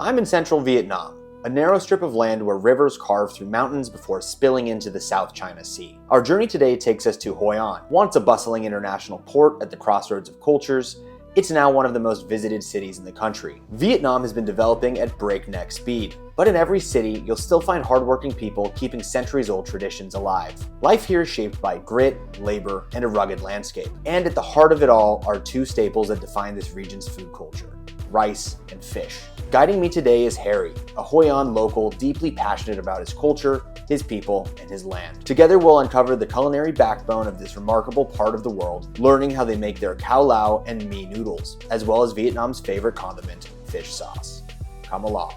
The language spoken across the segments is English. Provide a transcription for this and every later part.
I'm in central Vietnam, a narrow strip of land where rivers carve through mountains before spilling into the South China Sea. Our journey today takes us to Hoi An. Once a bustling international port at the crossroads of cultures, it's now one of the most visited cities in the country. Vietnam has been developing at breakneck speed, but in every city, you'll still find hardworking people keeping centuries-old traditions alive. Life here is shaped by grit, labor, and a rugged landscape. And at the heart of it all are two staples that define this region's food culture: rice and fish. Guiding me today is Harry, a Hoi An local deeply passionate about his culture, his people, and his land. Together we'll uncover the culinary backbone of this remarkable part of the world, learning how they make their Cau Lau and Mi noodles, as well as Vietnam's favorite condiment, fish sauce. Cau Lau.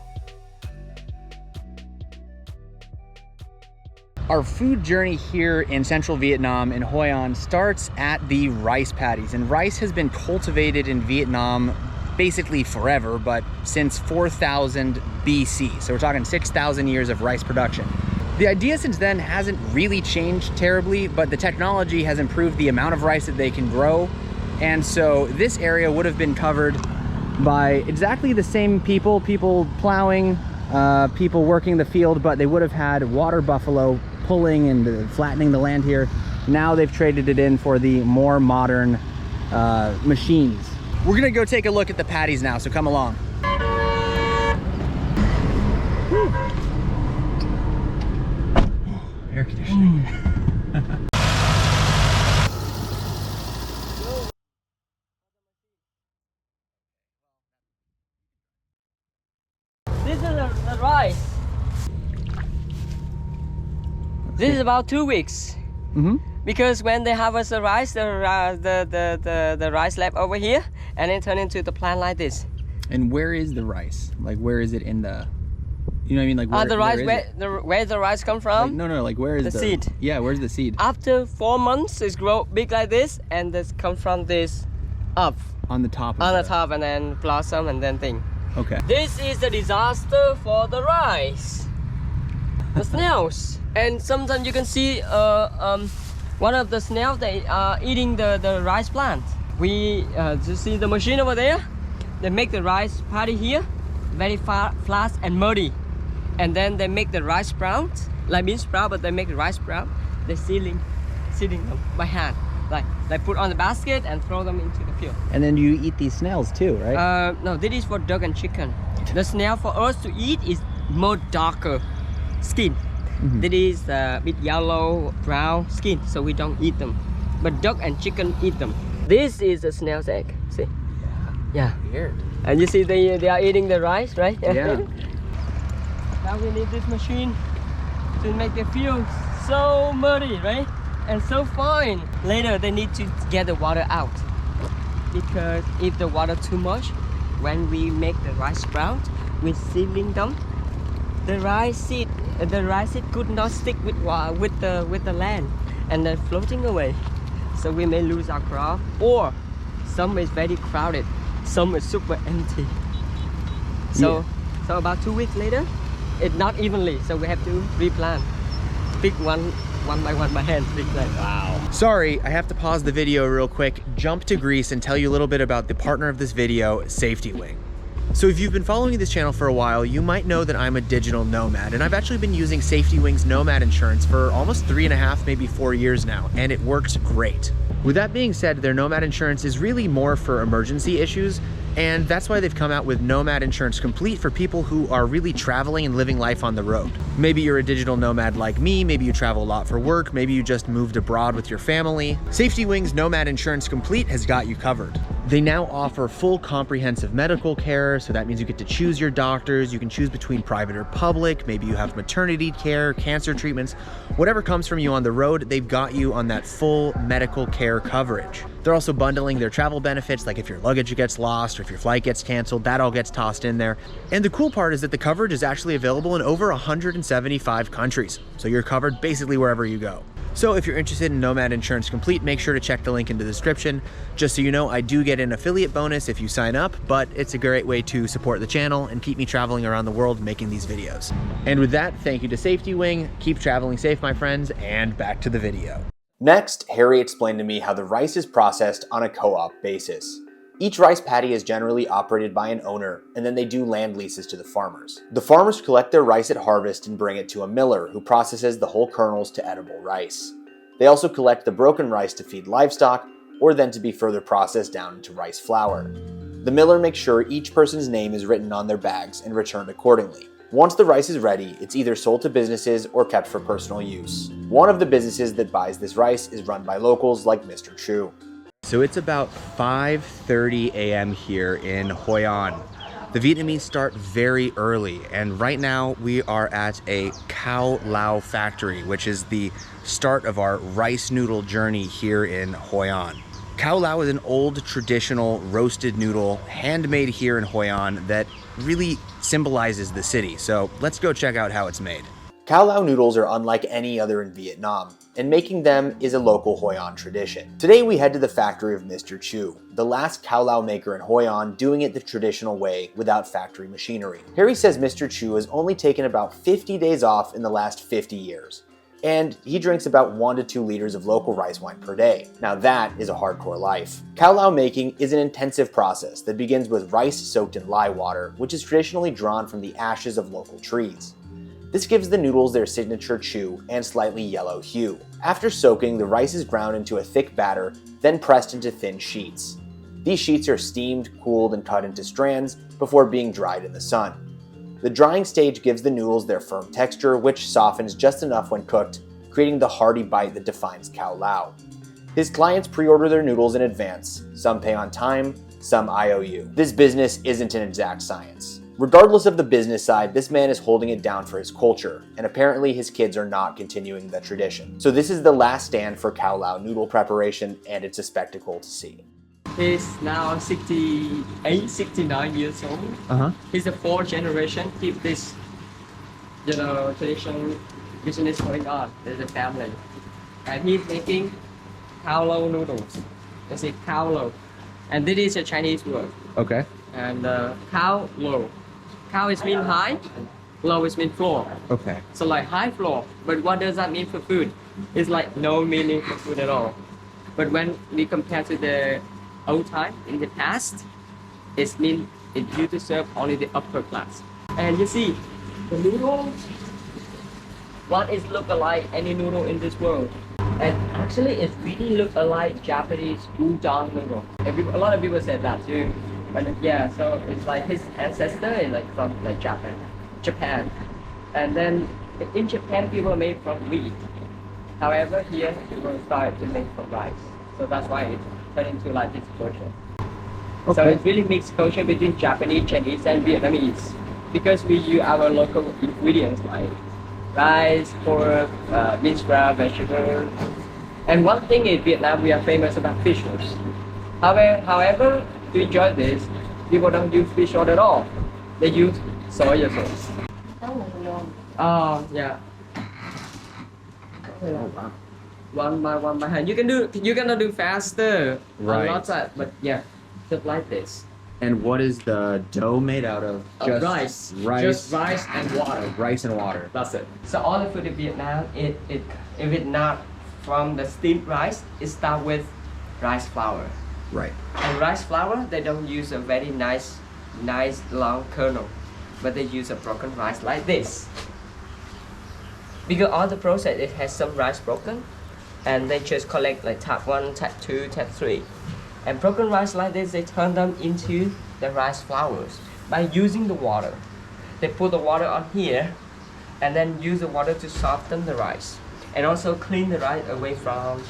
Our food journey here in central Vietnam in Hoi An starts at the rice paddies, and rice has been cultivated in Vietnam basically forever, but since 4000 BC. So we're talking 6,000 years of rice production. The idea since then hasn't really changed terribly, but the technology has improved the amount of rice that they can grow. And so this area would have been covered by exactly the same people plowing, people working the field, but they would have had water buffalo pulling and flattening the land here. Now they've traded it in for the more modern machines. We're gonna go take a look at the paddies now, so come along. Air conditioning. This is the rice. This is about 2 weeks. Because when they harvest the rice, the rice left over here, and then turn into the plant like this. And where is the rice? Like, where is it in the, you know what I mean? Like, where, the rice, where the rice come from? Like, no, like, where is the seed? Yeah, where's the seed? After 4 months, it's grow big like this, and this come from this up. On the top. On the top, and then blossom, and then thing. Okay. This is the disaster for the rice. The snails, and sometimes you can see one of the snails, they are eating the rice plant. We just see the machine over there. They make the rice paddy here, very flat and muddy. And then they make the rice sprout, like bean sprout, but they make the rice sprout. They're sealing them by hand. Like they put on the basket and throw them into the field. And then you eat these snails too, right? No, this is for duck and chicken. The snail for us to eat is more darker skin. That is a bit yellow, brown skin, so we don't eat them. But duck and chicken eat them. This is a snail's egg, see? Yeah. Weird. And you see they are eating the rice, right? Yeah. Now we need this machine to make the field so muddy, right? And so fine. Later they need to get the water out. Because if the water too much, when we make the rice sprout, we're sealing them. The rice seed could not stick with the land, and they're floating away. So we may lose our crop, or some is very crowded, some is super empty. So about 2 weeks later, it's not evenly, so we have to replant. Pick one by hand, replant. Wow. Sorry, I have to pause the video real quick, jump to Greece, and tell you a little bit about the partner of this video, SAFETYWING. So if you've been following this channel for a while, you might know that I'm a digital nomad, and I've actually been using SAFETYWING's nomad insurance for almost 3.5, maybe 4 years now, and it works great. With that being said, their nomad insurance is really more for emergency issues, and that's why they've come out with Nomad Insurance Complete for people who are really traveling and living life on the road. Maybe you're a digital nomad like me, maybe you travel a lot for work, maybe you just moved abroad with your family. SAFETYWING's Nomad Insurance Complete has got you covered. They now offer full comprehensive medical care, so that means you get to choose your doctors, you can choose between private or public, maybe you have maternity care, cancer treatments, whatever comes from you on the road, they've got you on that full medical care coverage. They're also bundling their travel benefits, like if your luggage gets lost or if your flight gets canceled, that all gets tossed in there. And the cool part is that the coverage is actually available in over 175 countries, so you're covered basically wherever you go. So if you're interested in Nomad Insurance Complete, make sure to check the link in the description. Just so you know, I do get an affiliate bonus if you sign up, but it's a great way to support the channel and keep me traveling around the world making these videos. And with that, thank you to SAFETYWING. Keep traveling safe, my friends, and back to the video. Next, Harry explained to me how the rice is processed on a co-op basis. Each rice paddy is generally operated by an owner, and then they do land leases to the farmers. The farmers collect their rice at harvest and bring it to a miller who processes the whole kernels to edible rice. They also collect the broken rice to feed livestock, or then to be further processed down into rice flour. The miller makes sure each person's name is written on their bags and returned accordingly. Once the rice is ready, it's either sold to businesses or kept for personal use. One of the businesses that buys this rice is run by locals like Mr. Chu. So it's about 5:30 a.m. here in Hoi An. The Vietnamese start very early, and right now we are at a Cau Lau factory, which is the start of our rice noodle journey here in Hoi An. Cau Lau is an old traditional roasted noodle handmade here in Hoi An that really symbolizes the city. So let's go check out how it's made. Cau Lau noodles are unlike any other in Vietnam, and making them is a local Hoi An tradition. Today we head to the factory of Mr. Chu, the last Cau Lau maker in Hoi An doing it the traditional way without factory machinery. Harry says Mr. Chu has only taken about 50 days off in the last 50 years, and he drinks about 1 to 2 liters of local rice wine per day. Now that is a hardcore life. Cau Lau making is an intensive process that begins with rice soaked in lye water, which is traditionally drawn from the ashes of local trees. This gives the noodles their signature chew and slightly yellow hue. After soaking, the rice is ground into a thick batter, then pressed into thin sheets. These sheets are steamed, cooled, and cut into strands before being dried in the sun. The drying stage gives the noodles their firm texture, which softens just enough when cooked, creating the hearty bite that defines Cau Lau. His clients pre-order their noodles in advance. Some pay on time, some IOU. This business isn't an exact science. Regardless of the business side, this man is holding it down for his culture, and apparently his kids are not continuing the tradition. So this is the last stand for Cau Lau noodle preparation, and it's a spectacle to see. He's now 68, 69 years old. He's the 4th generation. Keep this, tradition business going on. There's a family, and he's making Cau Lau noodles. They say Cau Lau, and this is a Chinese word. Okay. And Cau Lau. Cow is mean high, low is mean floor. Okay. So like high floor, but what does that mean for food? It's like no meaning for food at all. But when we compare to the old time, in the past, it used to serve only the upper class. And you see, the noodles, one is look alike any noodle in this world. And actually it really look alike Japanese udon noodle. A lot of people said that too. But yeah, so it's like his ancestor is like from like Japan. And then in Japan people made from wheat. However, here people started to make from rice. So that's why it turned into like this culture. Okay. So it's really mixed culture between Japanese, Chinese and Vietnamese. Because we use our local ingredients like rice, pork, minced ground, vegetables. And one thing in Vietnam, we are famous about fish roast. However, to enjoy this, people don't use fish oil at all. They use soy sauce. Oh yeah. Oh, wow. One by hand. You cannot do faster. Right. Not that, but yeah, just like this. And what is the dough made out of? Just rice. Just rice and water. Rice and water. That's it. So all the food in Vietnam, if it's not from the steamed rice, it starts with rice flour. Right. And rice flour, they don't use a very nice long kernel, but they use a broken rice like this. Because all the process, it has some rice broken, and they just collect like type 1, type 2, type 3. And broken rice like this, they turn them into the rice flours by using the water. They put the water on here, and then use the water to soften the rice, and also clean the rice away from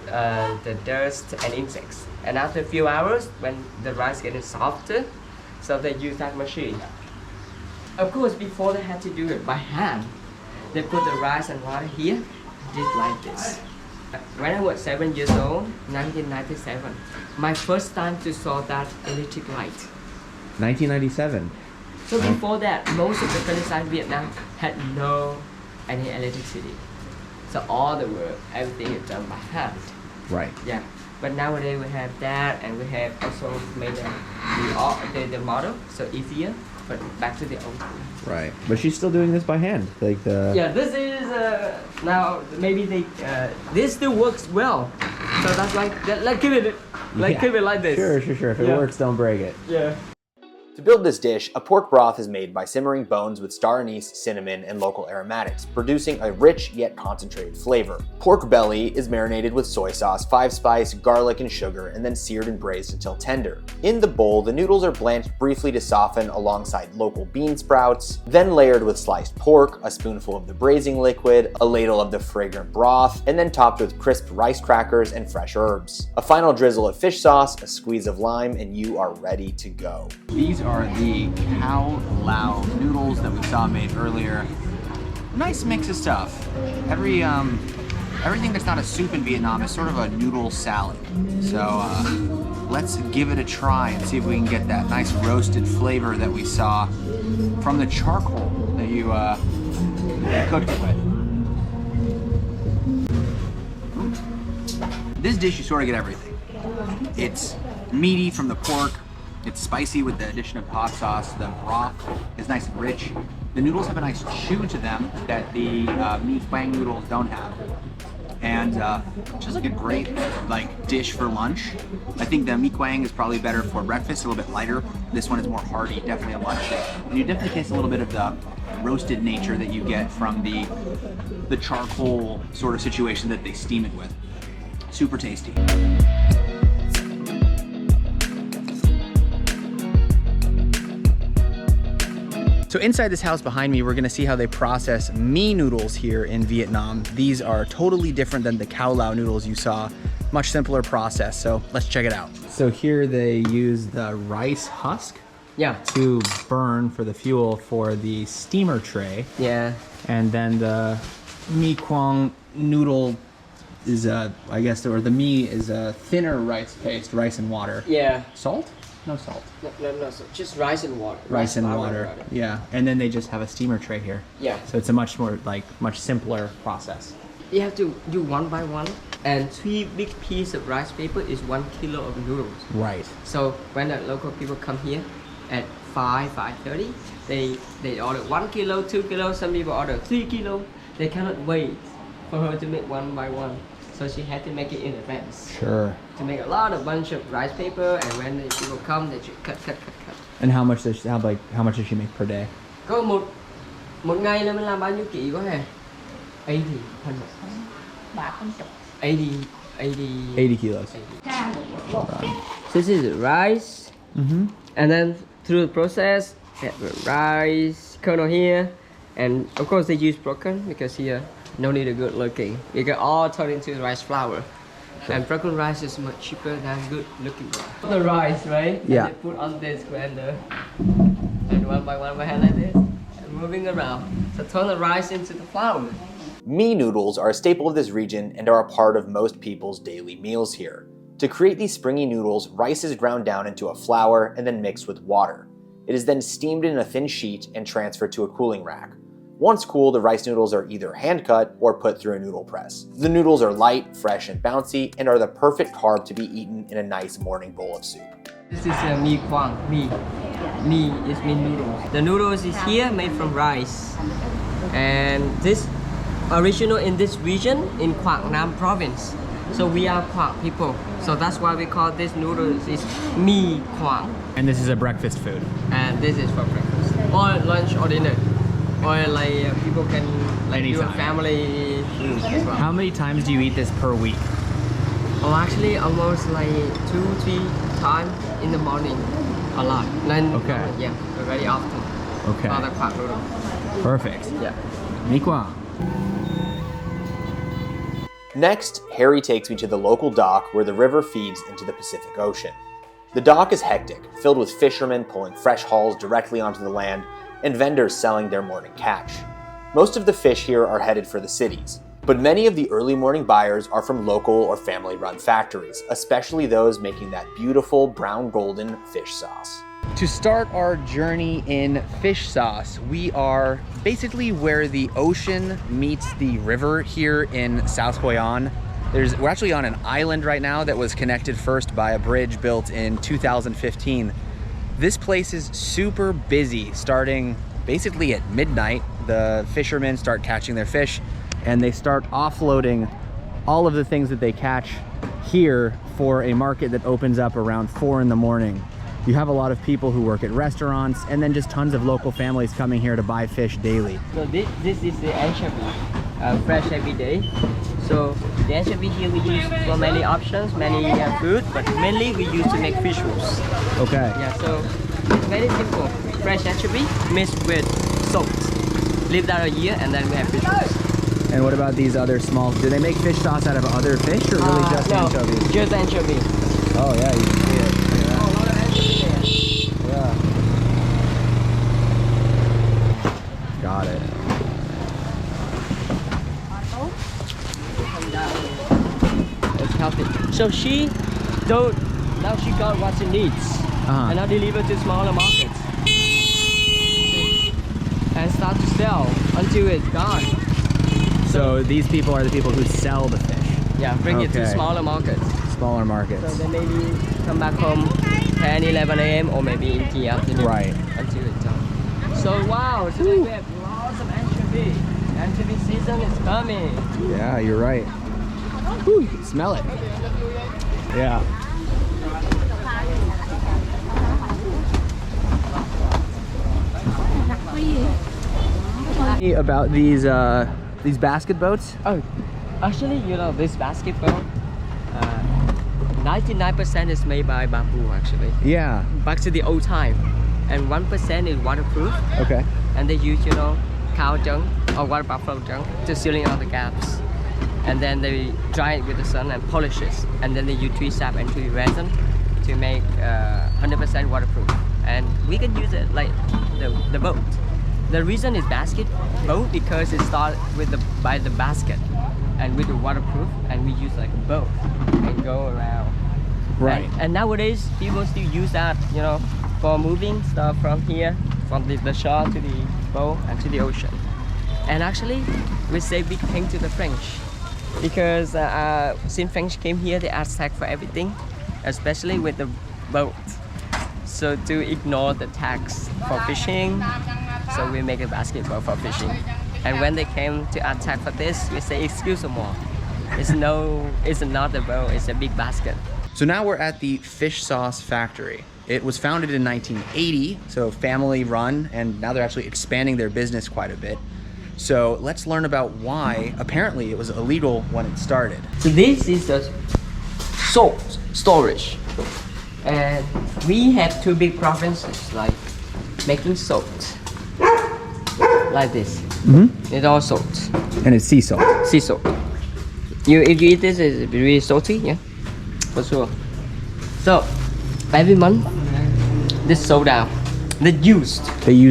the dust and insects. And after a few hours, when the rice getting softer, so they use that machine. Of course, before they had to do it by hand, they put the rice and water here, just like this. When I was 7 years old, 1997, my first time to saw that electric light. 1997. So before that, most of the countryside in Vietnam had no any electricity. So all the work, everything is done by hand. Right. Yeah. But nowadays we have that, and we have also made the model so easier. But back to the old school. Right. But she's still doing this by hand, like the. Yeah, this is now maybe they this still works well. So that's like let's give it Like keep it like this. Sure. If it works, don't break it. Yeah. To build this dish, a pork broth is made by simmering bones with star anise, cinnamon, and local aromatics, producing a rich yet concentrated flavor. Pork belly is marinated with soy sauce, 5-spice, garlic, and sugar, and then seared and braised until tender. In the bowl, the noodles are blanched briefly to soften alongside local bean sprouts, then layered with sliced pork, a spoonful of the braising liquid, a ladle of the fragrant broth, and then topped with crisp rice crackers and fresh herbs. A final drizzle of fish sauce, a squeeze of lime, and you are ready to go. These are the Cau Lau noodles that we saw made earlier. Nice mix of stuff. Everything that's not a soup in Vietnam is sort of a noodle salad. So let's give it a try and see if we can get that nice roasted flavor that we saw from the charcoal that you cooked it with. This dish, you sort of get everything. It's meaty from the pork. It's spicy with the addition of hot sauce. The broth is nice and rich. The noodles have a nice chew to them that the Mi Quang noodles don't have. And just like a great dish for lunch. I think the Mi Quang is probably better for breakfast, a little bit lighter. This one is more hearty, definitely a lunch dish. And you definitely taste a little bit of the roasted nature that you get from the charcoal sort of situation that they steam it with. Super tasty. So inside this house behind me, we're gonna see how they process Mi noodles here in Vietnam. These are totally different than the Cau Lau noodles you saw. Much simpler process, so let's check it out. So here they use the rice husk to burn for the fuel for the steamer tray. Yeah. And then the Mi Quang noodle is I guess, or the Mi is a thinner rice paste, rice and water. Yeah. Salt? No salt. No, so just rice and water. Rice and water. Yeah, and then they just have a steamer tray here. Yeah. So it's a much more much simpler process. You have to do one by one, and 3 big pieces of rice paper is 1 kilo of noodles. Right. So when the local people come here at 5:30, they order 1 kilo, 2 kilos. Some people order 3 kilo. They cannot wait for her to make one by one. So she had to make it in advance. Sure. To make a lot of bunch of rice paper, and when the people come, they should cut. And how much does she make per day? Có một ngày là mình làm bao nhiêu ký có hả? 80 kilos. So this is rice. And then through the process, get the rice kernel here, and of course they use broken because here no need a good looking. You can all turn into rice flour. And broken rice is much cheaper than good looking rice. The rice, right? Yeah. And they put on this grinder. And one by one by hand like this. And moving around. So turn the rice into the flour. Mi noodles are a staple of this region and are a part of most people's daily meals here. To create these springy noodles, rice is ground down into a flour and then mixed with water. It is then steamed in a thin sheet and transferred to a cooling rack. Once cool, the rice noodles are either hand-cut or put through a noodle press. The noodles are light, fresh, and bouncy, and are the perfect carb to be eaten in a nice morning bowl of soup. This is a Mi Quang. Mi is Mi noodles. The noodles is here made from rice. And this original in this region in Quang Nam province. So we are Quang people. So that's why we call this noodles is Mi Quang. And this is a breakfast food. And this is for breakfast. Or lunch or dinner. Or people can do a family food as well. How many times do you eat this per week? Oh, actually almost 2-3 times in the morning. A lot. Okay. Yeah, very often. Okay. For the Quang noodle. Perfect. Yeah. Mi Quang. Next, Harry takes me to the local dock where the river feeds into the Pacific Ocean. The dock is hectic, filled with fishermen pulling fresh hauls directly onto the land and vendors selling their morning catch. Most of the fish here are headed for the cities, but many of the early morning buyers are from local or family-run factories, especially those making that beautiful brown golden fish sauce. To start our journey in fish sauce, we are basically where the ocean meets the river here in South Hoi An. We're actually on an island right now that was connected first by a bridge built in 2015. This place is super busy, starting basically at midnight. The fishermen start catching their fish and they start offloading all of the things that they catch here for a market that opens up around 4 in the morning. You have a lot of people who work at restaurants, and then just tons of local families coming here to buy fish daily. So this is the anchovy, fresh every day. So the anchovy here we use for many options, many food, but mainly we use to make fish rolls. Okay. Yeah, so it's very simple. Fresh anchovy mixed with salt. Leave that a year and then we have fish rolls. And what about these other small, do they make fish sauce out of other fish or really just no, anchovies? Just anchovy. Oh yeah, you can see it. Oh, a lot of anchovy there. Yeah. Got it. It's healthy. So now she got what she needs. And now deliver to smaller markets. And start to sell until it's gone. So these people are the people who sell the fish? Yeah, bring it to smaller markets. Smaller markets. So they maybe come back home 10, 11 a.m. or maybe in the afternoon. Right. Until it's done. So wow, today we have lots of anchovy. Anchovy season is coming. Yeah, you're right. Ooh, you can smell it. Yeah. About these basket boats? Oh, actually, you know, this basket boat, 99% is made by bamboo actually. Yeah. Back to the old time. And 1% is waterproof. Okay. And they use, you know, cow dung or water buffalo dung to sealing all the gaps. And then they dry it with the sun and polish it. And then they use tree sap and tree resin to make 100% waterproof. And we can use it like the boat. The reason is basket boat because it starts with by the basket and with the waterproof, and we use like a boat and go around. Right. And nowadays people still use that, you know, for moving stuff from here, from the shore to the boat and to the ocean. And actually, we say big thing to the French because since French came here, they asked tax for everything, especially with the boat. So to ignore the tax for fishing, so we make a basket boat for fishing. And when they came to attack for this, we say, excuse me, it's not a boat, it's a big basket. So now we're at the fish sauce factory. It was founded in 1980, so family run, and now they're actually expanding their business quite a bit. So let's learn about why apparently it was illegal when it started. So this is the salt storage. And we have two big provinces, like making salt. Like this. It's all salt. And it's sea salt. Sea salt. If you eat this, it's really salty, yeah, for sure. So every month, this sold out. They use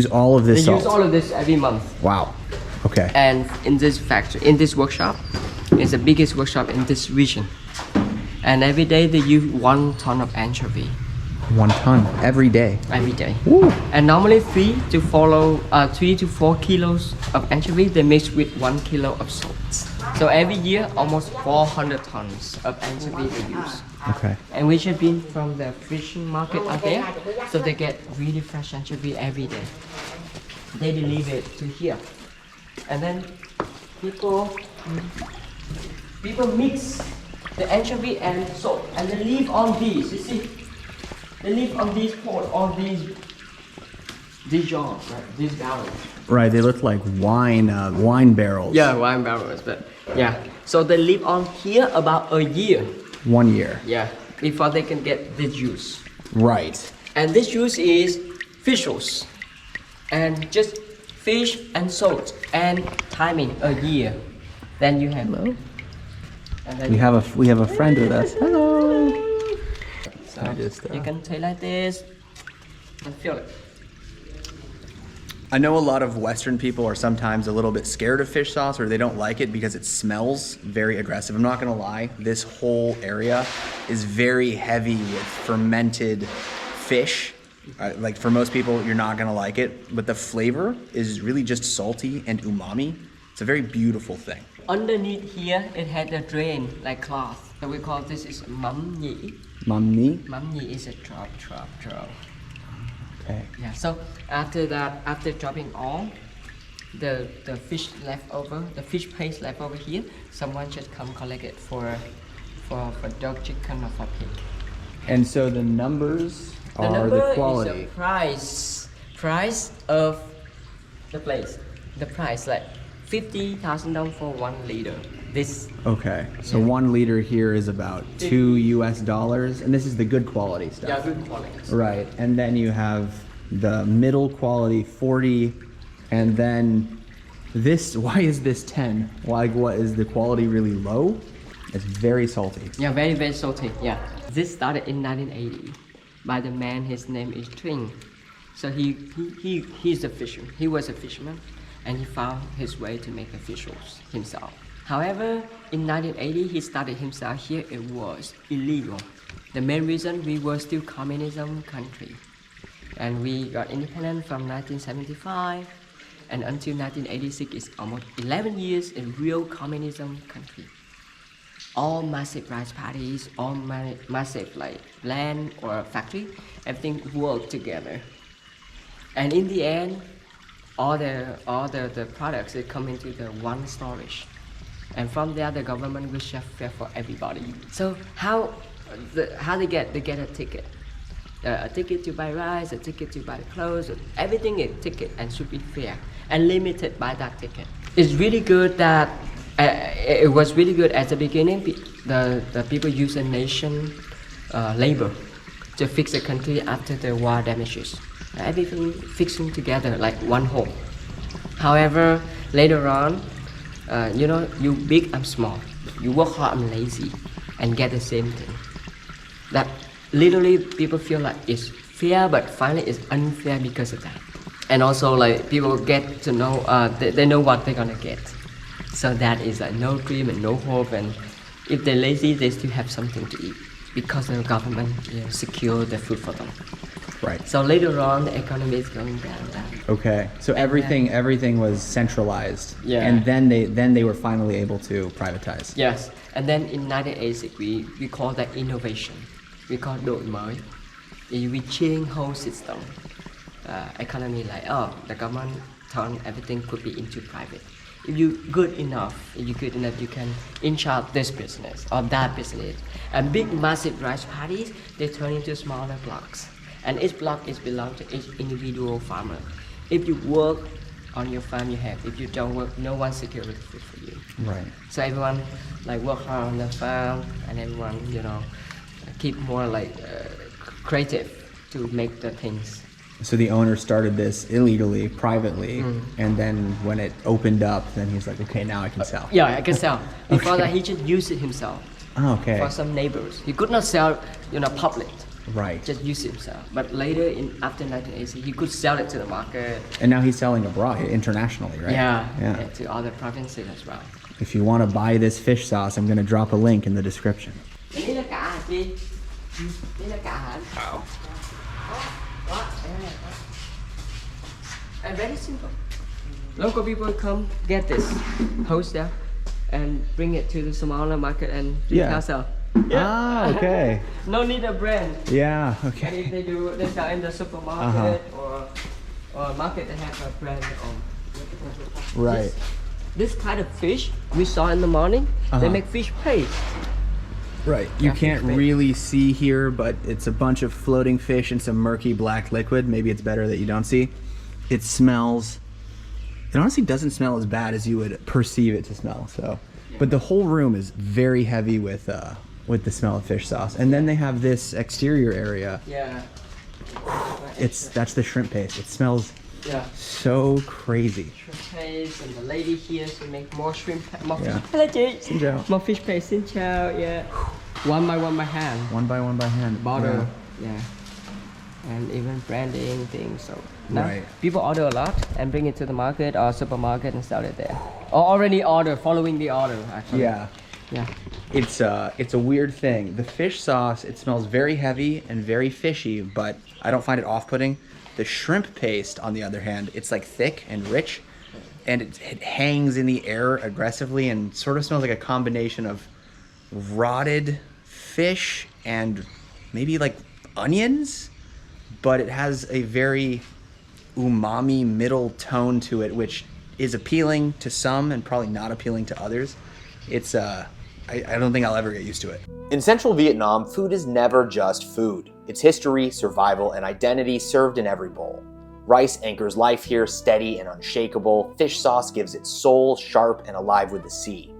all of this salt. use all of this every month. Wow. Okay. And in this factory, in this workshop, it's the biggest workshop in this region. And every day they use 1 ton of anchovy. 1 ton every day. Every day. Woo. And normally 3 to 4 kilos of anchovy they mix with 1 kilo of salt. So every year almost 400 tons of anchovy they use. Okay. And which have been from the fishing market out there, so they get really fresh anchovy every day. They deliver it to here, and then people mix the anchovy and salt, and they leave on these. You see, they leave on these pot, on these jars, right? These barrels. Right. They look like wine barrels. Yeah, wine barrels, but yeah. So they live on here about a year. 1 year. Yeah, before they can get the juice. Right. And this juice is fish sauce, and just fish and salt and timing a year. Then you have and then We have a friend with us. Hello. so you can take like this and feel it. I know a lot of Western people are sometimes a little bit scared of fish sauce, or they don't like it because it smells very aggressive. I'm not gonna lie, this whole area is very heavy with fermented fish. Like for most people, you're not gonna like it, but the flavor is really just salty and umami. It's a very beautiful thing. Underneath here, it had a drain like cloth. So we call this is mắm nhĩ. Mắm nhĩ? Mắm nhĩ is a drop. Okay. Yeah, so after that, after dropping all, the fish left over, the fish paste left over here, someone just come collect it for dog, chicken, or for pig. And so the numbers The are number the quality. is the price of the place. The price like 50,000 dong for 1 liter. This. Okay, so Yeah. 1 liter here is about $2 US, and this is the good quality stuff. Yeah, good quality. Right, and then you have the middle quality 40, and then this, why is this 10? Why, what, is the quality really low? It's very salty. Yeah, very, very salty. Yeah. This started in 1980 by the man, his name is Twing. So he's a fisherman. He was a fisherman, and he found his way to make the fish rolls himself. However, in 1980, he started himself here. It was illegal. The main reason, we were still communism country, and we got independent from 1975, and until 1986 is almost 11 years in real communism country. All massive rice paddies, all massive like land or factory, everything work together. And in the end, all the products, they come into the one storage. And from there, the government will share fair for everybody. So how they get? They get a ticket. A ticket to buy rice, a ticket to buy clothes, everything is ticket and should be fair and limited by that ticket. It's really good that it was really good at the beginning. The people use a nation labor to fix the country after the war damages. Everything fixing together like one whole. However, later on, you big, I'm small. You work hard, I'm lazy, and get the same thing. That literally people feel like it's fair, but finally it's unfair because of that. And also like people get to know, they know what they're gonna get. So that is like no dream and no hope, and if they're lazy, they still have something to eat because the government secure the food for them. Right. So later on, the economy is going down. Okay, so everything was centralized, Yeah. and then they were finally able to privatize. Yes, and then in 1986, we call that innovation. We call it đổi mới. We change whole system. Economy like, the government turn everything could be into private. If you're good enough, you can in charge this business or that business. And big massive rice paddies, they turn into smaller blocks. And each block is belong to each individual farmer. If you work on your farm, you have. If you don't work, no one secures the food for you. Right. So everyone like work hard on the farm, and everyone keep more like creative to make the things. So the owner started this illegally, privately, and then when it opened up, then he's like, okay, now I can sell. Yeah, I can sell. Before Okay. that, he just used it himself. Oh, okay. For some neighbors, he could not sell, public. Right. Just use it himself. But later, after 1980, he could sell it to the market. And now he's selling abroad, internationally, right? Yeah, Yeah. and to other provinces as well. If you want to buy this fish sauce, I'm going to drop a link in the description. Cái này là cá hả chị? Đây là cá hả? Đó. And very simple. Local people come get this, wholesale, and bring it to the smaller market and do Yeah. sell. Ah, okay. No need a brand. Yeah, And okay. if they sell in the supermarket or market that have a brand on. Right. This kind of fish we saw in the morning, they make fish paste. Right. You Yeah, can't fish bait. really see here, but it's a bunch of floating fish in some murky black liquid. Maybe it's better that you don't see. It smells, it honestly doesn't smell as bad as you would perceive it to smell. So, but the whole room is very heavy with the smell of fish sauce. And then they have this exterior area. Yeah. That's the shrimp paste. It smells so crazy. Shrimp paste, and the lady here to make more shrimp more Yeah. fish. Hello chị. Xin chào. More fish paste. Xin chào. Yeah. One by hand. One by hand. Border. Yeah. And even branding things. So now Right. people order a lot and bring it to the market or supermarket and sell it there. Or already order, following the order actually. Yeah. Yeah. It's a weird thing. The fish sauce, it smells very heavy and very fishy, but I don't find it off-putting. The shrimp paste, on the other hand, it's like thick and rich, and it hangs in the air aggressively and sort of smells like a combination of rotted fish and maybe like onions, but it has a very umami middle tone to it, which is appealing to some and probably not appealing to others. It's, I don't think I'll ever get used to it. In central Vietnam, food is never just food. It's history, survival, and identity served in every bowl. Rice anchors life here, steady and unshakable. Fish sauce gives it soul, sharp and alive with the sea.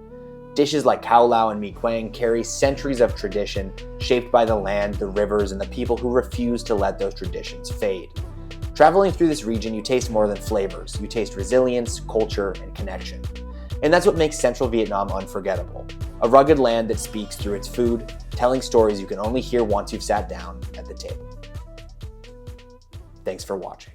Dishes like Cao Lau and Mi Quang carry centuries of tradition, shaped by the land, the rivers, and the people who refuse to let those traditions fade. Traveling through this region, you taste more than flavors. You taste resilience, culture, and connection. And that's what makes central Vietnam unforgettable. A rugged land that speaks through its food, telling stories you can only hear once you've sat down at the table. Thanks for watching.